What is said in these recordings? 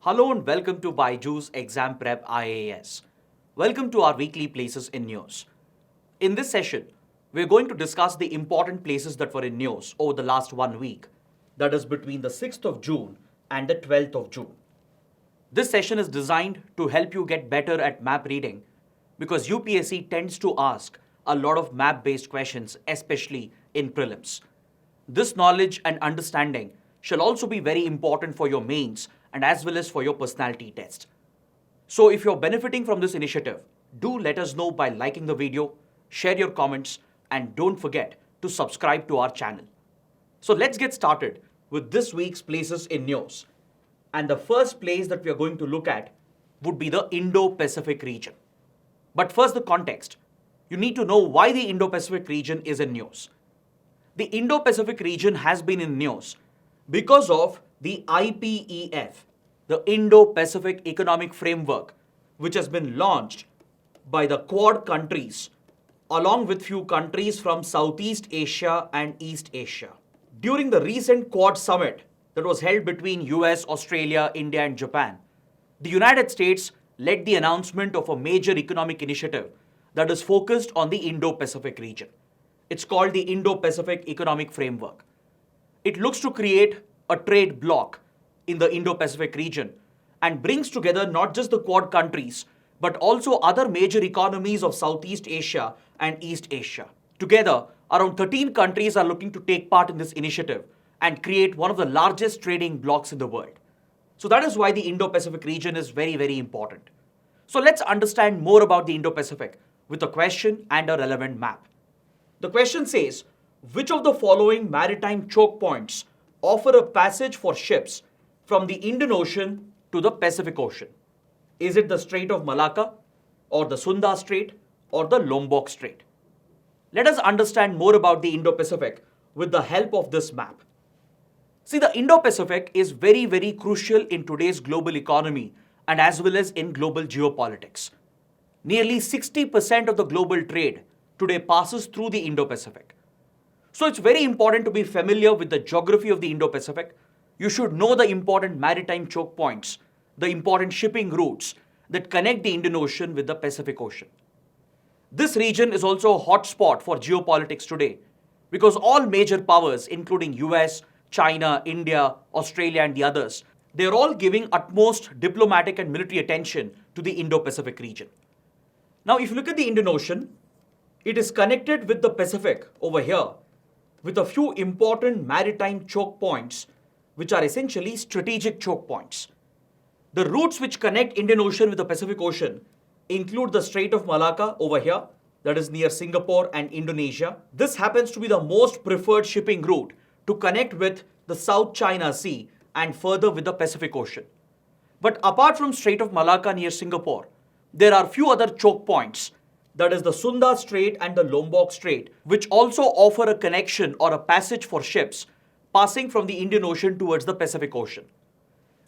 Hello and welcome to BYJU'S Exam Prep IAS. Welcome to our weekly places in news. In this session, we're going to discuss the important places that were in news over the last 1 week, that is between the 6th of June and the 12th of June. This session is designed to help you get better at map reading because UPSC tends to ask a lot of map-based questions, especially in prelims. This knowledge and understanding shall also be very important for your mains and as well as for your personality test. So if you're benefiting from this initiative, do let us know by liking the video, share your comments, and don't forget to subscribe to our channel. So let's get started with this week's places in news. And the first place that we are going to look at would be the Indo-Pacific region. But first, the context. You need to know why the Indo-Pacific region is in news. The Indo-Pacific region has been in news because of the IPEF, the Indo-Pacific Economic Framework, which has been launched by the Quad countries, along with few countries from Southeast Asia and East Asia. During the recent Quad summit that was held between US, Australia, India, and Japan, the United States led the announcement of a major economic initiative that is focused on the Indo-Pacific region. It's called the Indo-Pacific Economic Framework. It looks to create a trade bloc in the Indo-Pacific region and brings together not just the Quad countries, but also other major economies of Southeast Asia and East Asia. Together, around 13 countries are looking to take part in this initiative and create one of the largest trading blocs in the world. So that is why the Indo-Pacific region is very, very important. So let's understand more about the Indo-Pacific with a question and a relevant map. The question says, which of the following maritime choke points offer a passage for ships from the Indian Ocean to the Pacific Ocean? Is it the Strait of Malacca, or the Sunda Strait, or the Lombok Strait? Let us understand more about the Indo-Pacific with the help of this map. See, the Indo-Pacific is very, very crucial in today's global economy and as well as in global geopolitics. Nearly 60% of the global trade today passes through the Indo-Pacific. So it's very important to be familiar with the geography of the Indo-Pacific. You should know the important maritime choke points, the important shipping routes that connect the Indian Ocean with the Pacific Ocean. This region is also a hotspot for geopolitics today because all major powers, including US, China, India, Australia, and the others, they're all giving utmost diplomatic and military attention to the Indo-Pacific region. Now, if you look at the Indian Ocean, it is connected with the Pacific over here with a few important maritime choke points, which are essentially strategic choke points. The routes which connect Indian Ocean with the Pacific Ocean include the Strait of Malacca over here, that is near Singapore and Indonesia. This happens to be the most preferred shipping route to connect with the South China Sea and further with the Pacific Ocean. But apart from Strait of Malacca near Singapore, there are few other choke points, that is the Sunda Strait and the Lombok Strait, which also offer a connection or a passage for ships passing from the Indian Ocean towards the Pacific Ocean.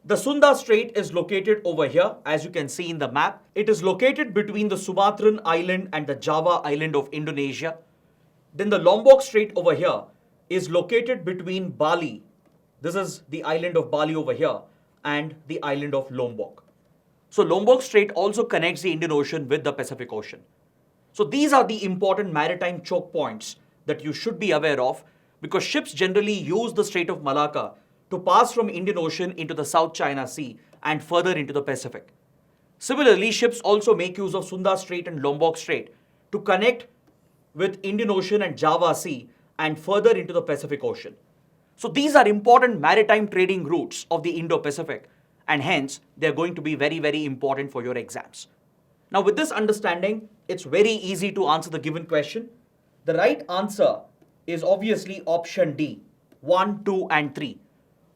The Sunda Strait is located over here, as you can see in the map. It is located between the Sumatran Island and the Java Island of Indonesia. Then the Lombok Strait over here is located between Bali, this is the island of Bali over here, and the island of Lombok. So Lombok Strait also connects the Indian Ocean with the Pacific Ocean. So these are the important maritime choke points that you should be aware of because ships generally use the Strait of Malacca to pass from Indian Ocean into the South China Sea and further into the Pacific. Similarly, ships also make use of Sunda Strait and Lombok Strait to connect with Indian Ocean and Java Sea and further into the Pacific Ocean. So these are important maritime trading routes of the Indo-Pacific and hence they're going to be very, very important for your exams. Now with this understanding, it's very easy to answer the given question. The right answer is obviously option D, 1, 2, and 3.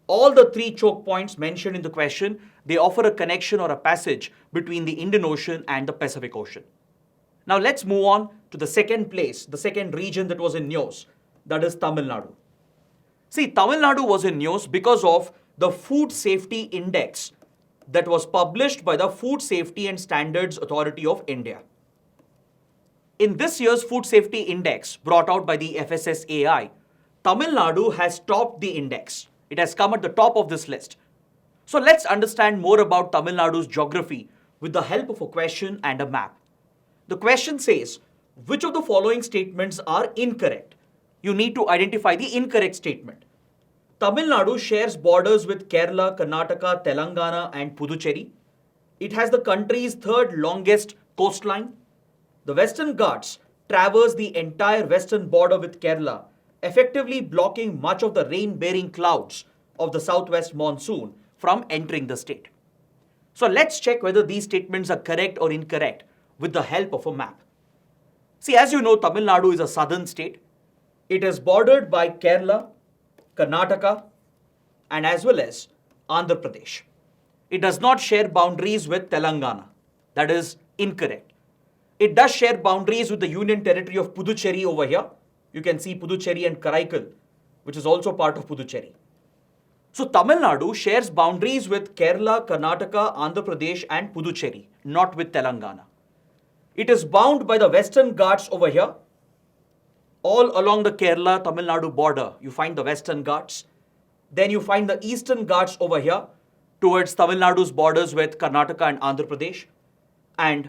All the 3 choke points mentioned in the question, they offer a connection or a passage between the Indian Ocean and the Pacific Ocean. Now let's move on to the second place, the second region that was in news, that is Tamil Nadu. See, Tamil Nadu was in news because of the Food Safety Index that was published by the Food Safety and Standards Authority of India. In this year's Food Safety Index brought out by the FSSAI, Tamil Nadu has topped the index. It has come at the top of this list. So let's understand more about Tamil Nadu's geography with the help of a question and a map. The question says, which of the following statements are incorrect? You need to identify the incorrect statement. Tamil Nadu shares borders with Kerala, Karnataka, Telangana and Puducherry. It has the country's third longest coastline. The Western Ghats traverse the entire western border with Kerala, effectively blocking much of the rain-bearing clouds of the southwest monsoon from entering the state. So let's check whether these statements are correct or incorrect with the help of a map. See, as you know, Tamil Nadu is a southern state. It is bordered by Kerala, Karnataka, and as well as Andhra Pradesh. It does not share boundaries with Telangana. That is incorrect. It does share boundaries with the Union Territory of Puducherry over here. You can see Puducherry and Karaikal, which is also part of Puducherry. So Tamil Nadu shares boundaries with Kerala, Karnataka, Andhra Pradesh and Puducherry, not with Telangana. It is bound by the Western Ghats over here. All along the Kerala-Tamil Nadu border, you find the Western Ghats. Then you find the Eastern Ghats over here towards Tamil Nadu's borders with Karnataka and Andhra Pradesh. And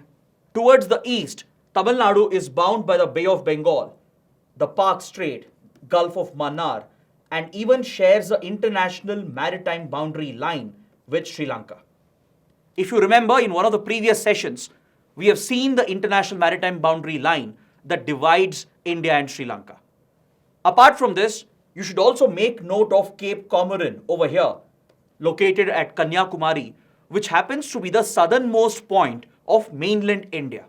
towards the east, Tamil Nadu is bound by the Bay of Bengal, the Park Strait, Gulf of Mannar, and even shares the international maritime boundary line with Sri Lanka. If you remember, in one of the previous sessions, we have seen the international maritime boundary line that divides India and Sri Lanka. Apart from this, you should also make note of Cape Comorin over here, located at Kanyakumari, which happens to be the southernmost point of mainland India.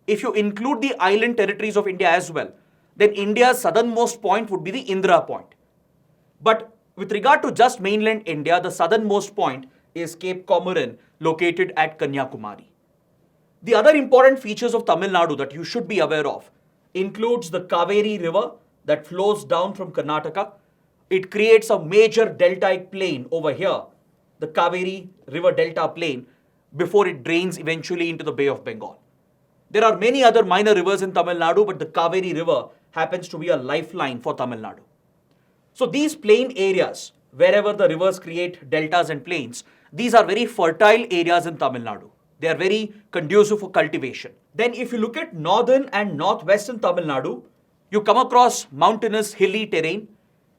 If you include the island territories of India as well, then India's southernmost point would be the Indira point. But with regard to just mainland India, the southernmost point is Cape Comorin, located at Kanyakumari. The other important features of Tamil Nadu that you should be aware of includes the Kaveri River that flows down from Karnataka. It creates a major deltaic plain over here, the Kaveri River Delta Plain, before it drains eventually into the Bay of Bengal. There are many other minor rivers in Tamil Nadu, but the Kaveri River happens to be a lifeline for Tamil Nadu. So these plain areas, wherever the rivers create deltas and plains, these are very fertile areas in Tamil Nadu. They are very conducive for cultivation. Then if you look at northern and northwestern Tamil Nadu, you come across mountainous hilly terrain.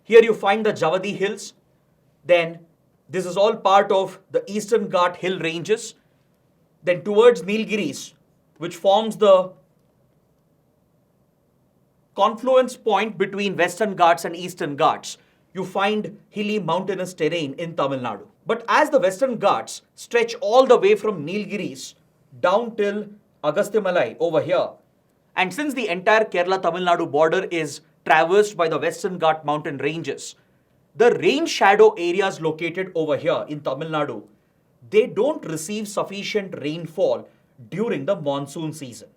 Here you find the Javadi Hills. Then this is all part of the Eastern Ghat hill ranges. Then towards Nilgiris, which forms the confluence point between Western Ghats and Eastern Ghats, you find hilly mountainous terrain in Tamil Nadu. But as the Western Ghats stretch all the way from Nilgiris down till Agastyamalai over here, and since the entire Kerala-Tamil Nadu border is traversed by the Western Ghat mountain ranges, the rain shadow areas located over here in Tamil Nadu, they don't receive sufficient rainfall during the monsoon season.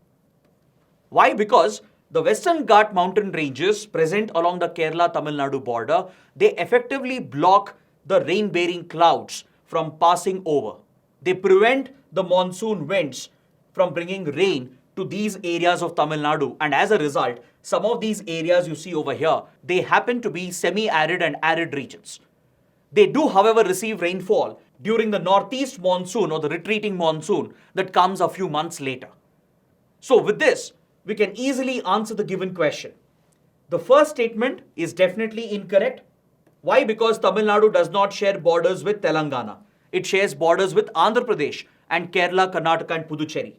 Why? Because the Western Ghat mountain ranges present along the Kerala-Tamil Nadu border, they effectively block the rain-bearing clouds from passing over. They prevent the monsoon winds from bringing rain to these areas of Tamil Nadu, and as a result, some of these areas you see over here, they happen to be semi-arid and arid regions. They do, however, receive rainfall during the northeast monsoon or the retreating monsoon that comes a few months later. So with this, we can easily answer the given question. The first statement is definitely incorrect. Why? Because Tamil Nadu does not share borders with Telangana. It shares borders with Andhra Pradesh and Kerala, Karnataka and Puducherry.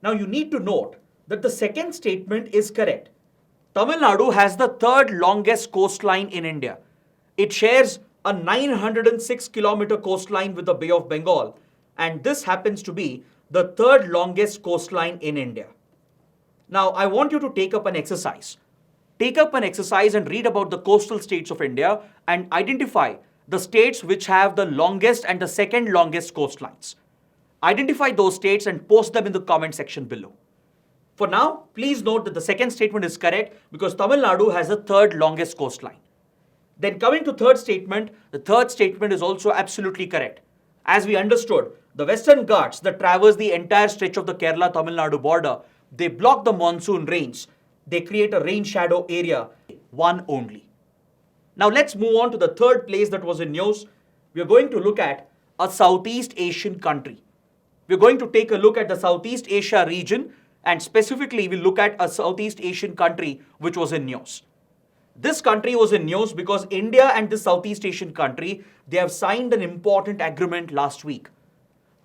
Now you need to note that the second statement is correct. Tamil Nadu has the third longest coastline in India. It shares a 906 kilometer coastline with the Bay of Bengal, and this happens to be the third longest coastline in India. Now I want you to take up an exercise. Take up an exercise and read about the coastal states of India and identify the states which have the longest and the second longest coastlines. Identify those states and post them in the comment section below. For now, please note that the second statement is correct because Tamil Nadu has the third longest coastline. Then coming to third statement, the third statement is also absolutely correct. As we understood, the Western Ghats that traverse the entire stretch of the Kerala-Tamil Nadu border, they block the monsoon rains. They create a rain shadow area, one only. Now let's move on to the third place that was in news. We are going to look at a Southeast Asian country. We're going to take a look at the Southeast Asia region, and specifically we'll look at a Southeast Asian country which was in news. This country was in news because India and this Southeast Asian country, they have signed an important agreement last week.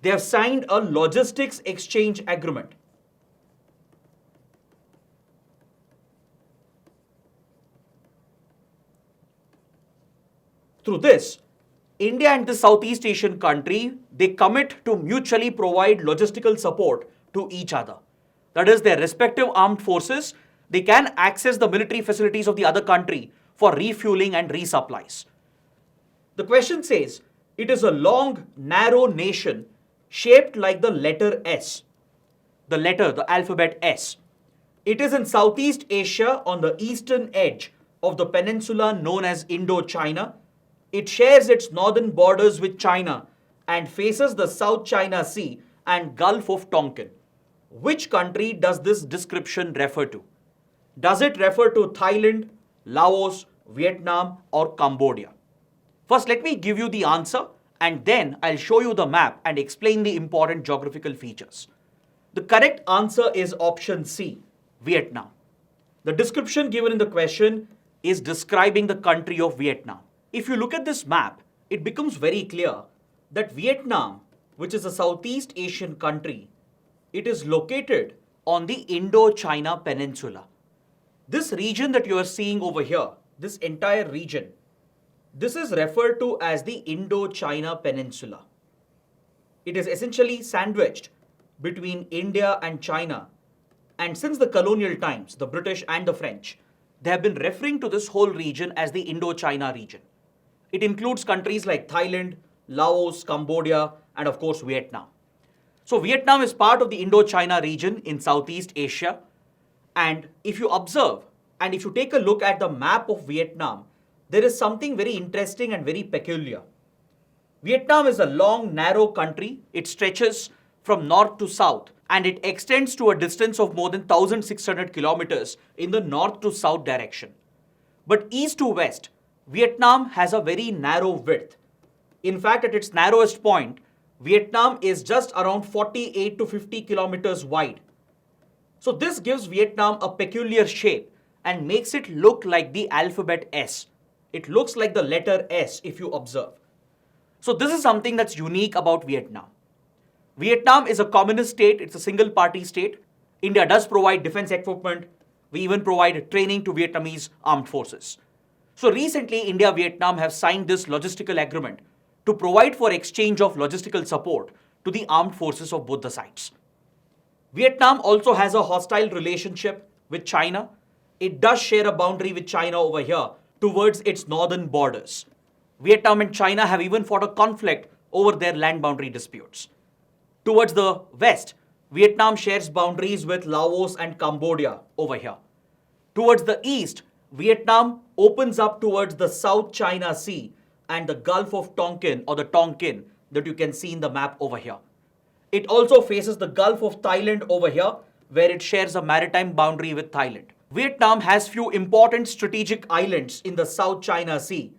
They have signed a logistics exchange agreement. Through this, India and the Southeast Asian country, they commit to mutually provide logistical support to each other. That is, their respective armed forces, they can access the military facilities of the other country for refueling and resupplies. The question says, it is a long, narrow nation shaped like the letter S. The alphabet S. It is in Southeast Asia on the eastern edge of the peninsula known as Indo-China. It shares its northern borders with China and faces the South China Sea and Gulf of Tonkin. Which country does this description refer to? Does it refer to Thailand, Laos, Vietnam, or Cambodia? First, let me give you the answer, and then I'll show you the map and explain the important geographical features. The correct answer is option C, Vietnam. The description given in the question is describing the country of Vietnam. If you look at this map, it becomes very clear that Vietnam, which is a Southeast Asian country, it is located on the Indo-China peninsula. This region that you are seeing over here, this entire region, this is referred to as the Indo-China peninsula. It is essentially sandwiched between India and China. And since the colonial times, the British and the French, they have been referring to this whole region as the Indo-China region. It includes countries like Thailand, Laos, Cambodia, and of course Vietnam. So Vietnam is part of the Indo-China region in Southeast Asia. And if you observe and if you take a look at the map of Vietnam, there is something very interesting and very peculiar. Vietnam is a long, narrow country. It stretches from north to south and it extends to a distance of more than 1,600 kilometers in the north to south direction. But east to west, Vietnam has a very narrow width. In fact, at its narrowest point, Vietnam is just around 48 to 50 kilometers wide. So this gives Vietnam a peculiar shape and makes it look like the alphabet S. It looks like the letter S if you observe. So this is something that's unique about Vietnam. Vietnam is a communist state. It's a single party state. India does provide defense equipment. We even provide training to Vietnamese armed forces. So recently, India-Vietnam have signed this logistical agreement to provide for exchange of logistical support to the armed forces of both the sides. Vietnam also has a hostile relationship with China. It does share a boundary with China over here towards its northern borders. Vietnam and China have even fought a conflict over their land boundary disputes. Towards the west, Vietnam shares boundaries with Laos and Cambodia over here. Towards the east, Vietnam opens up towards the South China Sea and the Gulf of Tonkin or the Tonkin that you can see in the map over here. It also faces the Gulf of Thailand over here where it shares a maritime boundary with Thailand. Vietnam has few important strategic islands in the South China Sea.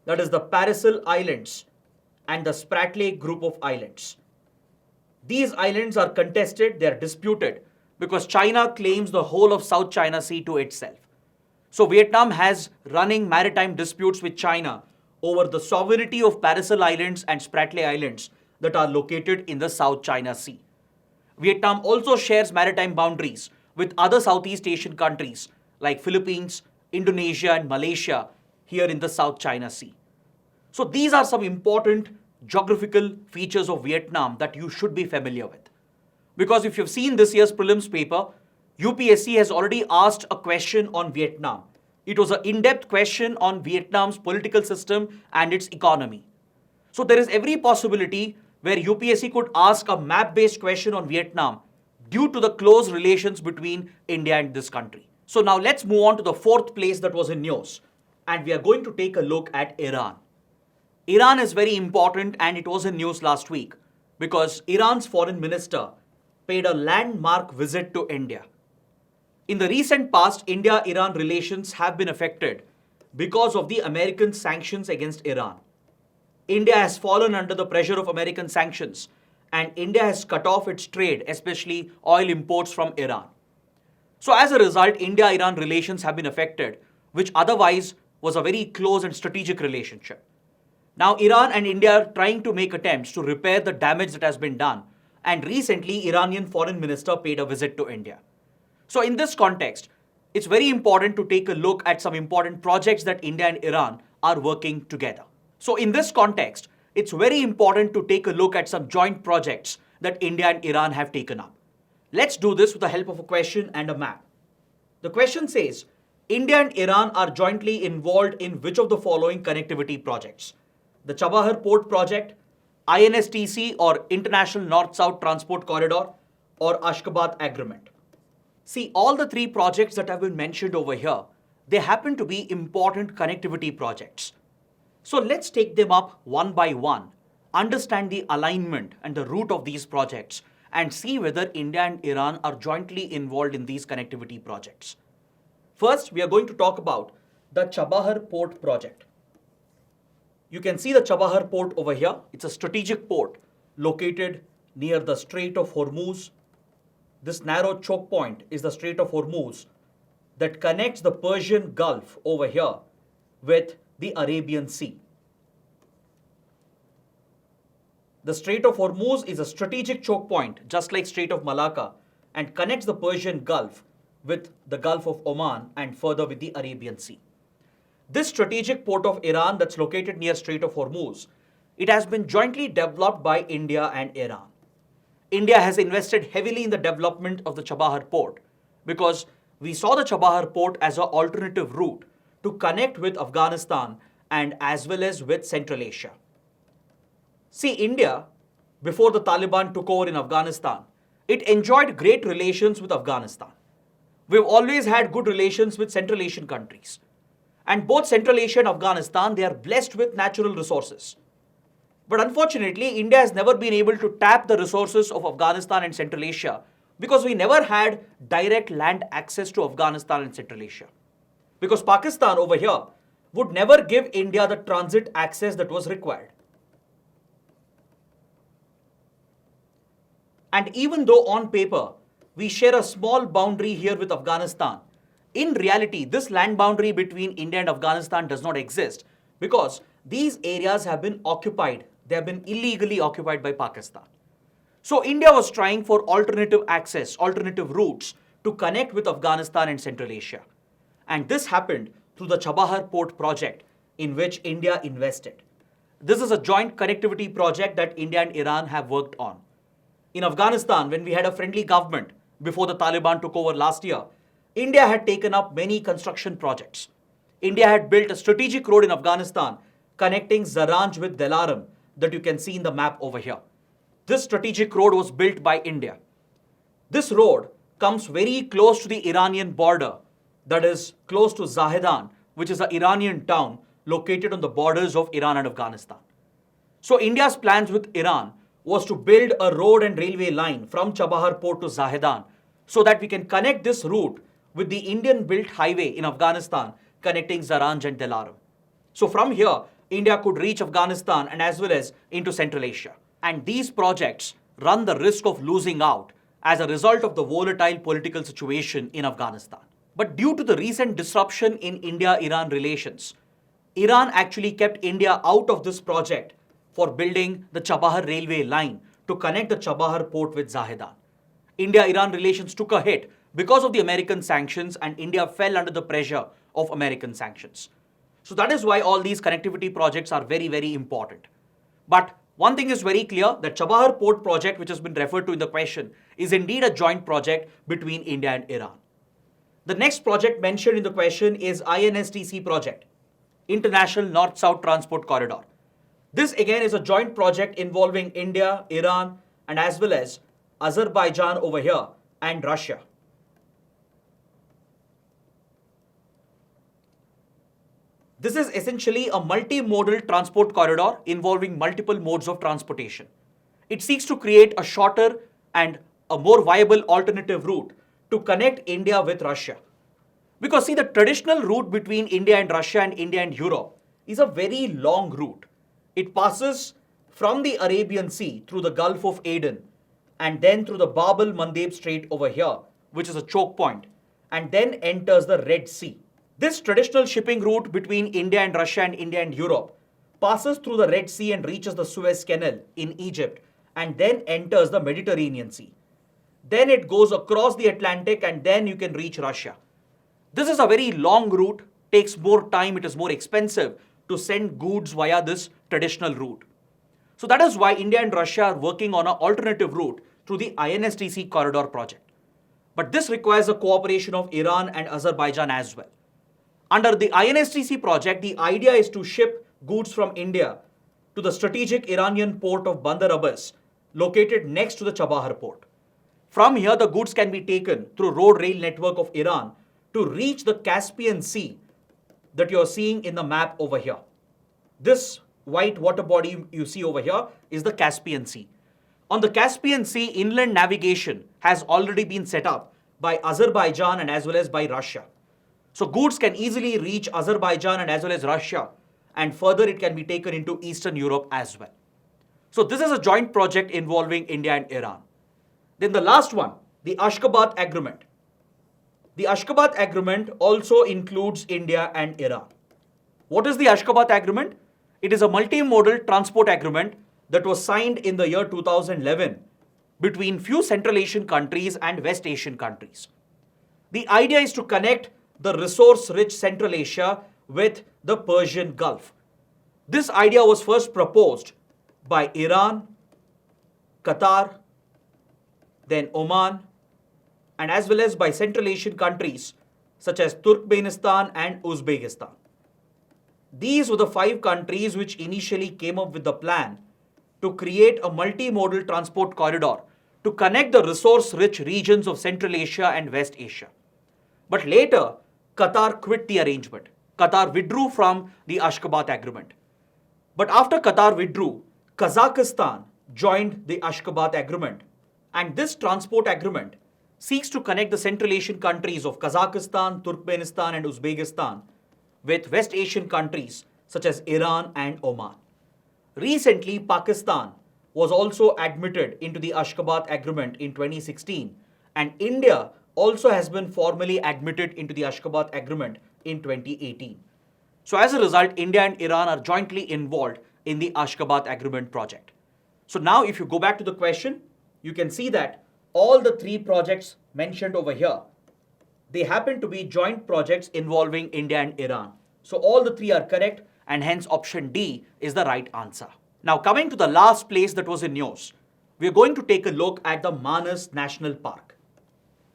That is the Paracel Islands and the Spratly Group of Islands. These islands are contested, they are disputed because China claims the whole of South China Sea to itself. So Vietnam has running maritime disputes with China over the sovereignty of Paracel Islands and Spratly Islands that are located in the South China Sea. Vietnam also shares maritime boundaries with other Southeast Asian countries like Philippines, Indonesia and Malaysia here in the South China Sea. So these are some important geographical features of Vietnam that you should be familiar with. Because if you've seen this year's prelims paper, UPSC has already asked a question on Vietnam. It was an in-depth question on Vietnam's political system and its economy. So there is every possibility where UPSC could ask a map-based question on Vietnam due to the close relations between India and this country. So now let's move on to the fourth place that was in news. And we are going to take a look at Iran. Iran is very important and it was in news last week because Iran's foreign minister paid a landmark visit to India. In the recent past, India-Iran relations have been affected because of the American sanctions against Iran. India has fallen under the pressure of American sanctions, and India has cut off its trade, especially oil imports from Iran. So as a result, India-Iran relations have been affected, which otherwise was a very close and strategic relationship. Now, Iran and India are trying to make attempts to repair the damage that has been done, and recently, Iranian foreign minister paid a visit to India. So in this context, it's very important to take a look at some important projects that India and Iran are working together. So in this context, it's very important to take a look at some joint projects that India and Iran have taken up. Let's do this with the help of a question and a map. The question says, India and Iran are jointly involved in which of the following connectivity projects? The Chabahar Port Project, INSTC or International North-South Transport Corridor, or Ashgabat Agreement. See, all the three projects that have been mentioned over here, they happen to be important connectivity projects. So let's take them up one by one, understand the alignment and the root of these projects, and see whether India and Iran are jointly involved in these connectivity projects. First, we are going to talk about the Chabahar Port Project. You can see the Chabahar Port over here. It's a strategic port located near the Strait of Hormuz. This narrow choke point is the Strait of Hormuz that connects the Persian Gulf over here with the Arabian Sea. The Strait of Hormuz is a strategic choke point, just like Strait of Malacca, and connects the Persian Gulf with the Gulf of Oman and further with the Arabian Sea. This strategic port of Iran that's located near Strait of Hormuz, it has been jointly developed by India and Iran. India has invested heavily in the development of the Chabahar port because we saw the Chabahar port as an alternative route to connect with Afghanistan and as well as with Central Asia. See, India, before the Taliban took over in Afghanistan, it enjoyed great relations with Afghanistan. We've always had good relations with Central Asian countries. And both Central Asia and Afghanistan, they are blessed with natural resources. But unfortunately, India has never been able to tap the resources of Afghanistan and Central Asia because we never had direct land access to Afghanistan and Central Asia. Because Pakistan over here would never give India the transit access that was required. And even though on paper, we share a small boundary here with Afghanistan, in reality, this land boundary between India and Afghanistan does not exist because these areas have been occupied. They have been illegally occupied by Pakistan. So India was trying for alternative access, alternative routes to connect with Afghanistan and Central Asia. And this happened through the Chabahar Port project in which India invested. This is a joint connectivity project that India and Iran have worked on. In Afghanistan, when we had a friendly government before the Taliban took over last year, India had taken up many construction projects. India had built a strategic road in Afghanistan connecting Zaranj with Delaram that you can see in the map over here. This strategic road was built by India. This road comes very close to the Iranian border, that is close to Zahedan, which is an Iranian town located on the borders of Iran and Afghanistan. So India's plans with Iran was to build a road and railway line from Chabahar Port to Zahedan so that we can connect this route with the Indian-built highway in Afghanistan connecting Zaranj and Delaram. So from here, India could reach Afghanistan and as well as into Central Asia. And these projects run the risk of losing out as a result of the volatile political situation in Afghanistan. But due to the recent disruption in India-Iran relations, Iran actually kept India out of this project for building the Chabahar railway line to connect the Chabahar port with Zahedan. India-Iran relations took a hit because of the American sanctions and India fell under the pressure of American sanctions. So that is why all these connectivity projects are very, very important. But one thing is very clear, that Chabahar Port project, which has been referred to in the question, is indeed a joint project between India and Iran. The next project mentioned in the question is INSTC project, International North-South Transport Corridor. This again is a joint project involving India, Iran, and as well as Azerbaijan over here and Russia. This is essentially a multimodal transport corridor involving multiple modes of transportation. It seeks to create a shorter and a more viable alternative route to connect India with Russia. Because see, the traditional route between India and Russia and India and Europe is a very long route. It passes from the Arabian Sea through the Gulf of Aden and then through the Bab el-Mandeb Strait over here, which is a choke point, and then enters the Red Sea. This traditional shipping route between India and Russia and India and Europe passes through the Red Sea and reaches the Suez Canal in Egypt and then enters the Mediterranean Sea. Then it goes across the Atlantic and then you can reach Russia. This is a very long route, takes more time, it is more expensive to send goods via this traditional route. So that is why India and Russia are working on an alternative route through the INSTC corridor project. But this requires the cooperation of Iran and Azerbaijan as well. Under the INSTC project, the idea is to ship goods from India to the strategic Iranian port of Bandar Abbas, located next to the Chabahar port. From here, the goods can be taken through road rail network of Iran to reach the Caspian Sea that you're seeing in the map over here. This white water body you see over here is the Caspian Sea. On the Caspian Sea, inland navigation has already been set up by Azerbaijan and as well as by Russia. So goods can easily reach Azerbaijan and as well as Russia, and further it can be taken into Eastern Europe as well. So this is a joint project involving India and Iran. Then the last one, the Ashgabat Agreement. The Ashgabat Agreement also includes India and Iran. What is the Ashgabat Agreement? It is a multimodal transport agreement that was signed in the year 2011 between few Central Asian countries and West Asian countries. The idea is to connect the resource-rich Central Asia with the Persian Gulf. This idea was first proposed by Iran, Qatar, then Oman, and as well as by Central Asian countries such as Turkmenistan and Uzbekistan. These were the 5 countries which initially came up with the plan to create a multimodal transport corridor to connect the resource-rich regions of Central Asia and West Asia. But later, Qatar quit the arrangement. Qatar withdrew from the Ashgabat Agreement. But after Qatar withdrew, Kazakhstan joined the Ashgabat Agreement, and this transport agreement seeks to connect the Central Asian countries of Kazakhstan, Turkmenistan and Uzbekistan with West Asian countries such as Iran and Oman. Recently, Pakistan was also admitted into the Ashgabat Agreement in 2016, and India also has been formally admitted into the Ashgabat Agreement in 2018. So as a result, India and Iran are jointly involved in the Ashgabat Agreement project. So now if you go back to the question, you can see that all the 3 projects mentioned over here, they happen to be joint projects involving India and Iran. So all the 3 are correct, and hence option D is the right answer. Now coming to the last place that was in news, we are going to take a look at the Manas National Park.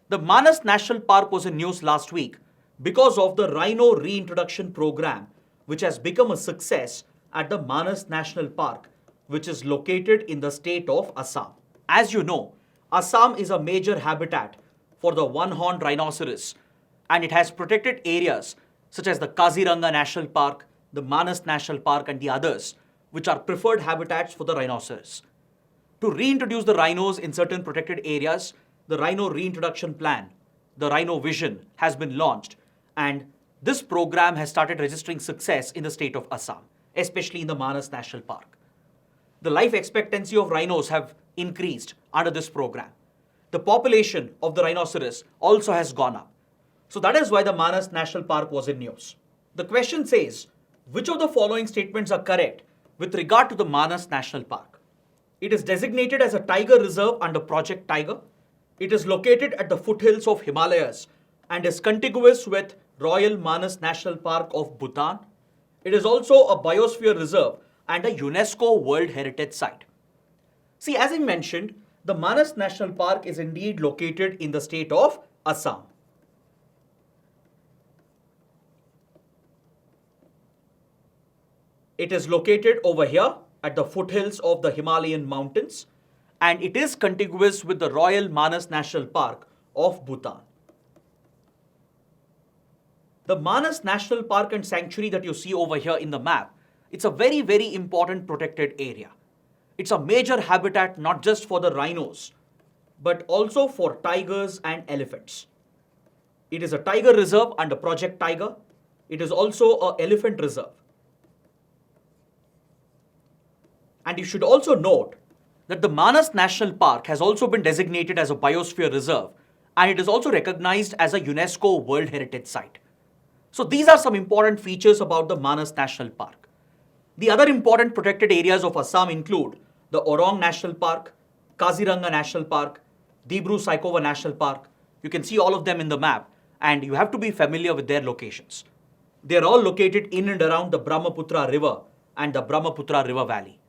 The Manas National Park was in news last week because of the rhino reintroduction program, which has become a success at the Manas National Park, which is located in the state of Assam. As you know, Assam is a major habitat for the one-horned rhinoceros, and it has protected areas such as the Kaziranga National Park, the Manas National Park and the others, which are preferred habitats for the rhinoceros. To reintroduce the rhinos in certain protected areas, the Rhino Reintroduction Plan, the Rhino Vision, has been launched, and this program has started registering success in the state of Assam, especially in the Manas National Park. The life expectancy of rhinos have increased under this program. The population of the rhinoceros also has gone up. So that is why the Manas National Park was in news. The question says, which of the following statements are correct with regard to the Manas National Park? It is designated as a tiger reserve under Project Tiger. It is located at the foothills of Himalayas and is contiguous with Royal Manas National Park of Bhutan. It is also a biosphere reserve and a UNESCO World Heritage Site. See, as I mentioned, the Manas National Park is indeed located in the state of Assam. It is located over here at the foothills of the Himalayan mountains, and it is contiguous with the Royal Manas National Park of Bhutan. The Manas National Park and Sanctuary that you see over here in the map, it's a very, very important protected area. It's a major habitat not just for the rhinos, but also for tigers and elephants. It is a tiger reserve under Project Tiger. It is also an elephant reserve. And you should also note that the Manas National Park has also been designated as a biosphere reserve, and it is also recognized as a UNESCO World Heritage Site. So these are some important features about the Manas National Park. The other important protected areas of Assam include the Orong National Park, Kaziranga National Park, Dibru-Saikhowa National Park. You can see all of them in the map, and you have to be familiar with their locations. They are all located in and around the Brahmaputra River and the Brahmaputra River Valley.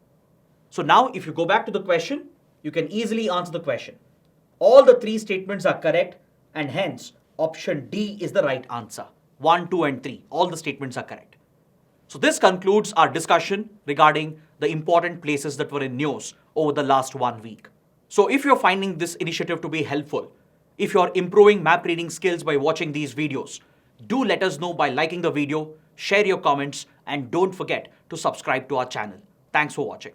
So now if you go back to the question, you can easily answer the question. All the three statements are correct, and hence option D is the right answer. 1, 2 and 3, all the statements are correct. So this concludes our discussion regarding the important places that were in news over the last 1 week. So if you're finding this initiative to be helpful, if you're improving map reading skills by watching these videos, do let us know by liking the video, share your comments, and don't forget to subscribe to our channel. Thanks for watching.